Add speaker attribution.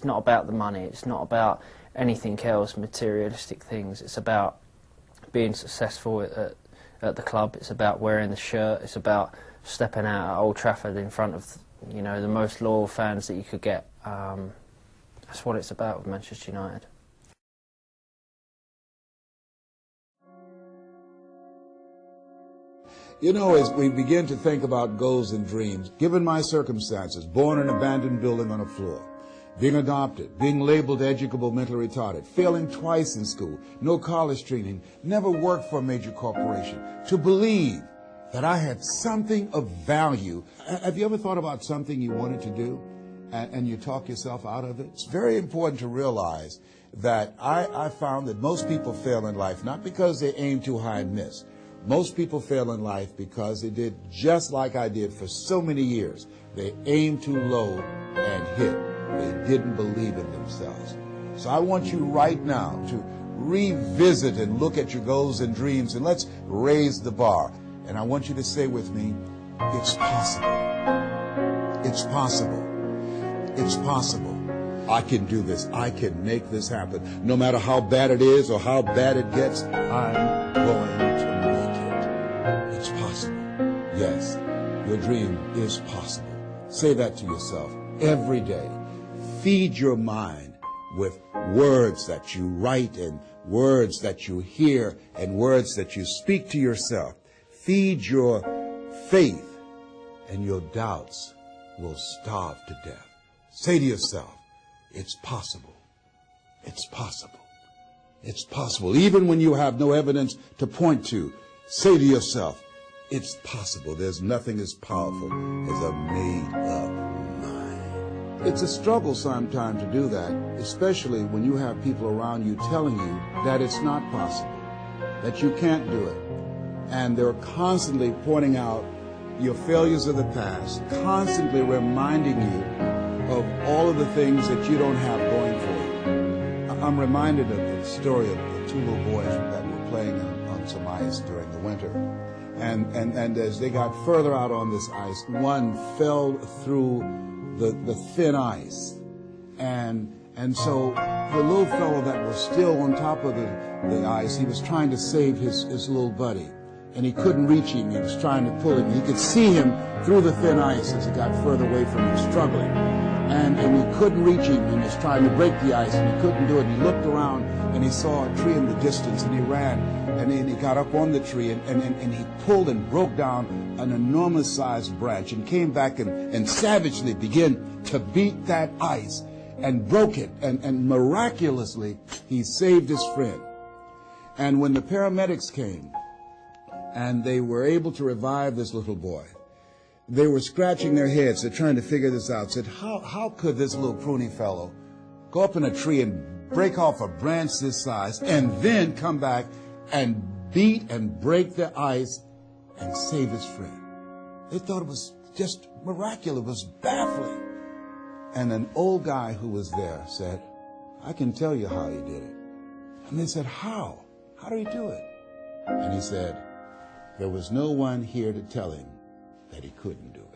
Speaker 1: It's not about the money, it's not about anything else, materialistic things. It's about being successful at the club. It's about wearing the shirt. It's about stepping out at Old Trafford in front of, you know, the most loyal fans that you could get. That's what it's about with Manchester United.
Speaker 2: You know, as we begin to think about goals and dreams, given my circumstances, born in an abandoned building on a floor, being adopted, being labeled educable mentally retarded, failing twice in school, no college training, never worked for a major corporation, to believe that I had something of value. Have you ever thought about something you wanted to do and you talk yourself out of it? It's very important to realize that I found that most people fail in life not because they aim too high and miss. Most people fail in life because they did just like I did for so many years. They aimed too low and hit. They didn't believe in themselves. So I want you right now to revisit and look at your goals and dreams, and let's raise the bar. And I want you to say with me, it's possible. It's possible. It's possible. I can do this. I can make this happen. No matter how bad it is or how bad it gets, I'm going to make it. It's possible. Yes, your dream is possible. Say that to yourself every day. Feed your mind with words that you write and words that you hear and words that you speak to yourself. Feed your faith and your doubts will starve to death. Say to yourself, it's possible. It's possible. It's possible. Even when you have no evidence to point to, say to yourself, it's possible. There's nothing as powerful as a made-up mind. It's a struggle sometimes to do that, especially when you have people around you telling you that it's not possible, that you can't do it. And they're constantly pointing out your failures of the past, constantly reminding you of all of the things that you don't have going for you. I'm reminded of the story of the two little boys that were playing on some ice during the winter. And as they got further out on this ice, one fell through the thin ice. And so the little fellow that was still on top of the ice, he was trying to save his little buddy. And he couldn't reach him. He was trying to pull him. He could see him through the thin ice as he got further away from him, struggling. And he couldn't reach him, and he was trying to break the ice, and he couldn't do it. And he looked around, and he saw a tree in the distance, and he ran. And then he got up on the tree, and he pulled and broke down an enormous-sized branch and came back and savagely began to beat that ice and broke it. And miraculously, he saved his friend. And when the paramedics came, and they were able to revive this little boy, they were scratching their heads. They're trying to figure this out. Said, how could this little pruny fellow go up in a tree and break off a branch this size and then come back and beat and break the ice and save his friend? They thought it was just miraculous. It was baffling. And an old guy who was there said, I can tell you how he did it. And they said, how? How did he do it? And he said, there was no one here to tell him that he couldn't do it.